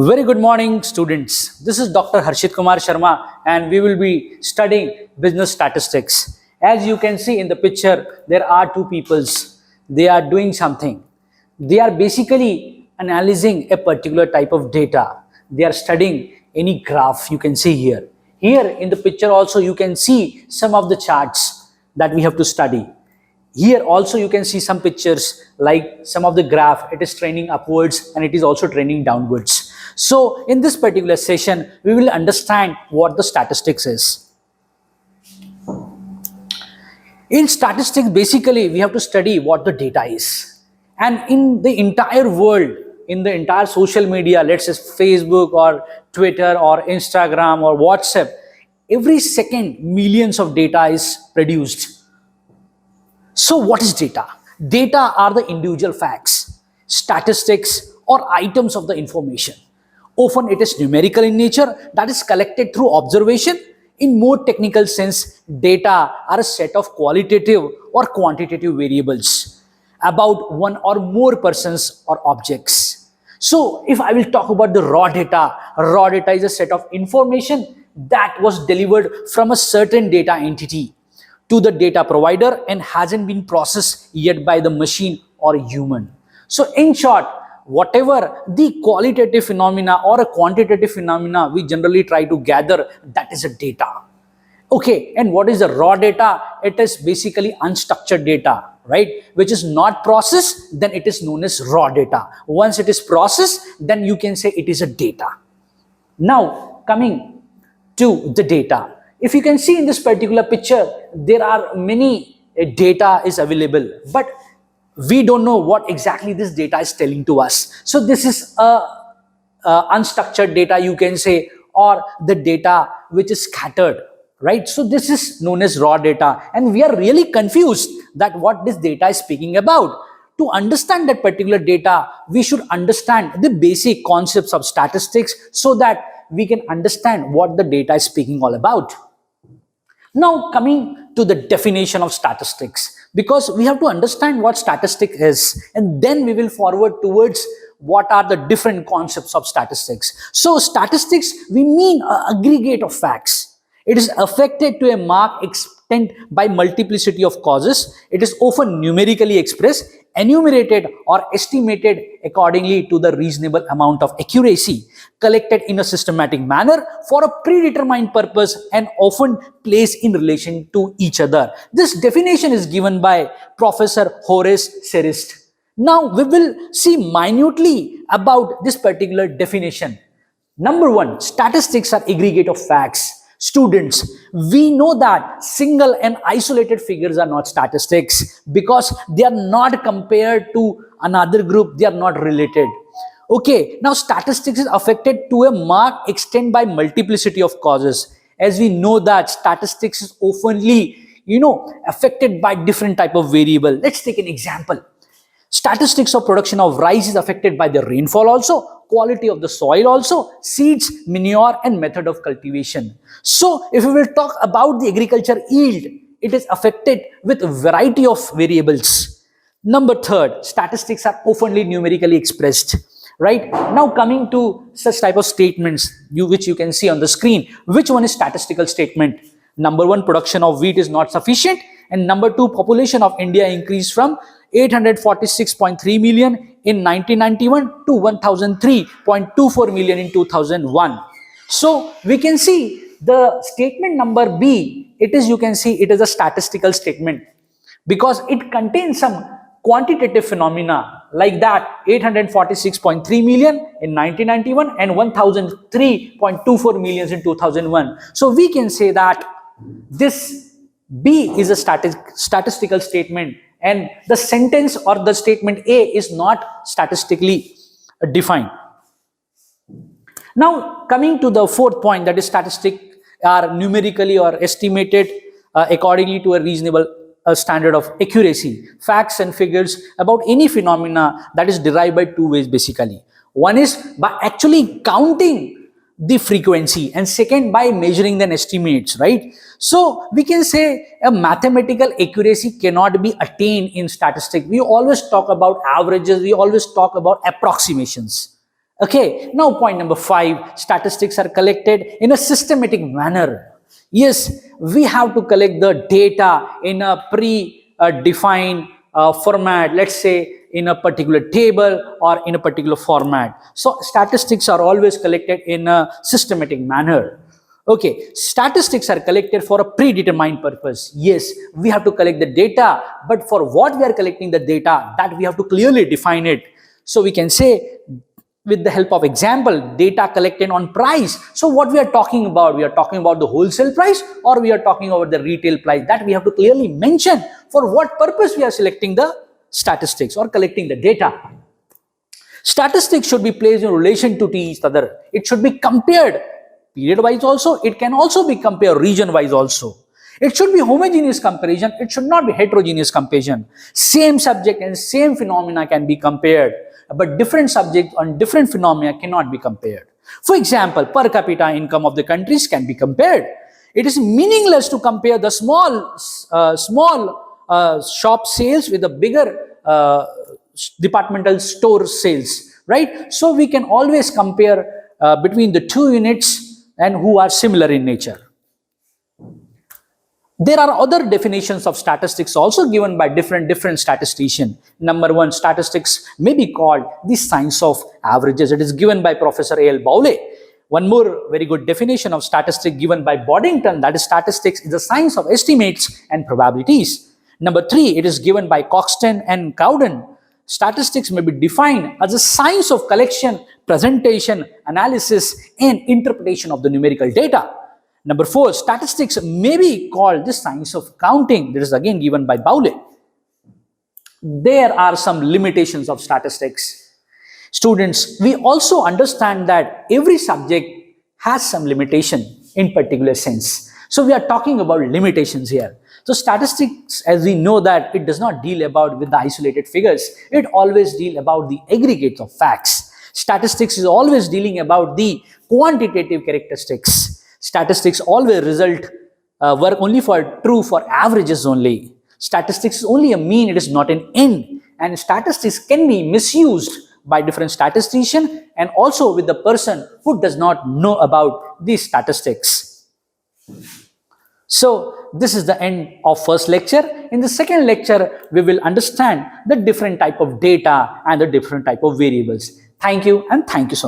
Very good morning, students. This is Dr. Harshit Kumar Sharma, and we will be studying business statistics. As you can see in the picture, there are two peoples. They are doing something. They are basically analyzing a particular type of data. They are studying any graph you can see here. Here in the picture also you can see some of the charts that we have to study. Here also you can see some pictures like some of the graph, it is trending upwards and it is also trending downwards. So in this particular session, we will understand what the statistics is. In statistics, basically we have to study what the data is. And in the entire world, in the entire social media, let's say Facebook or Twitter or Instagram or WhatsApp, every second millions of data is produced. So what is data? Data are the individual facts, statistics or items of the information. Often it is numerical in nature, that is collected through observation. In more technical sense, data are a set of qualitative or quantitative variables about one or more persons or objects. So if I will talk about the raw data is a set of information that was delivered from a certain data entity to the data provider and hasn't been processed yet by the machine or human. So in short, whatever the qualitative phenomena or a quantitative phenomena we generally try to gather, that is a data. Okay, and what is the raw data? It is basically unstructured data, right? Which is not processed, then it is known as raw data. Once it is processed, then you can say it is a data. Now, coming to the data. If you can see in this particular picture, there are many data is available, but we don't know what exactly this data is telling to us. So this is unstructured data, you can say, or the data which is scattered, right? So this is known as raw data, and we are really confused that what this data is speaking about. To understand that particular data, we should understand the basic concepts of statistics so that we can understand what the data is speaking all about. Now coming to the definition of statistics, because we have to understand what statistic is, and then we will forward towards what are the different concepts of statistics. So statistics, we mean an aggregate of facts. It is affected to a marked extent by multiplicity of causes. It is often numerically expressed, enumerated or estimated accordingly to the reasonable amount of accuracy, collected in a systematic manner for a predetermined purpose and often placed in relation to each other. This definition is given by Professor Horace Serist. Now we will see minutely about this particular definition. Number one, statistics are aggregate of facts. Students, we know that single and isolated figures are not statistics because they are not compared to another group, they are not related. Okay, now statistics is affected to a marked extent by multiplicity of causes. As we know that statistics is oftenly, affected by different type of variable. Let's take an example. Statistics of production of rice is affected by the rainfall also, quality of the soil also, seeds, manure and method of cultivation. So if we will talk about the agriculture yield, it is affected with a variety of variables. Number third, statistics are oftenly numerically expressed. Right now, coming to such type of statements which you can see on the screen, which one is statistical statement? Number one, production of wheat is not sufficient, and number two, population of India increased from 846.3 million in 1991 to 1003.24 million in 2001. So we can see the statement number B, it is, you can see it is a statistical statement because it contains some quantitative phenomena like that 846.3 million in 1991 and 1003.24 million in 2001. So we can say that this B is a statistical statement and the sentence or the statement A is not statistically defined. Now coming to the fourth point, that is statistics are numerically or estimated accordingly to a reasonable standard of accuracy. Facts and figures about any phenomena that is derived by two ways basically. One is by actually counting the frequency and second by measuring the estimates, right? So we can say a mathematical accuracy cannot be attained in statistics. We always talk about averages, we always talk about approximations. Okay, now point number 5, statistics are collected in a systematic manner. Yes, we have to collect the data in a pre-defined format, let's say in a particular table or in a particular format. So statistics are always collected in a systematic manner. Okay, statistics are collected for a predetermined purpose. Yes, we have to collect the data, but for what we are collecting the data, that we have to clearly define it. So we can say, with the help of example, data collected on price. So what we are talking about? We are talking about the wholesale price, or we are talking about the retail price. That we have to clearly mention for what purpose we are selecting the statistics or collecting the data. Statistics should be placed in relation to each other. It should be compared period wise also. It can also be compared region wise also. It should be homogeneous comparison. It should not be heterogeneous comparison. Same subject and same phenomena can be compared, but different subjects on different phenomena cannot be compared. For example, per capita income of the countries can be compared. It is meaningless to compare the small shop sales with the bigger departmental store sales, right? So we can always compare between the two units and who are similar in nature. There are other definitions of statistics also given by different statisticians. Number 1, statistics may be called the science of averages. It is given by Professor A.L. Bowley. One more very good definition of statistics given by Boddington, that is statistics is the science of estimates and probabilities. Number 3, it is given by Coxton and Cowden. Statistics may be defined as a science of collection, presentation, analysis, and interpretation of the numerical data. Number 4, statistics may be called the science of counting. That is again given by Bowley. There are some limitations of statistics. Students, we also understand that every subject has some limitation in particular sense. So we are talking about limitations here. So statistics, as we know, that it does not deal about with the isolated figures. It always deal about the aggregates of facts. Statistics is always dealing about the quantitative characteristics. Statistics always work only true for averages only. Statistics is only a mean, it is not an end. And statistics can be misused by different statisticians and also with the person who does not know about these statistics. So this is the end of first lecture. In the second lecture, we will understand the different type of data and the different type of variables. Thank you, and thank you so much.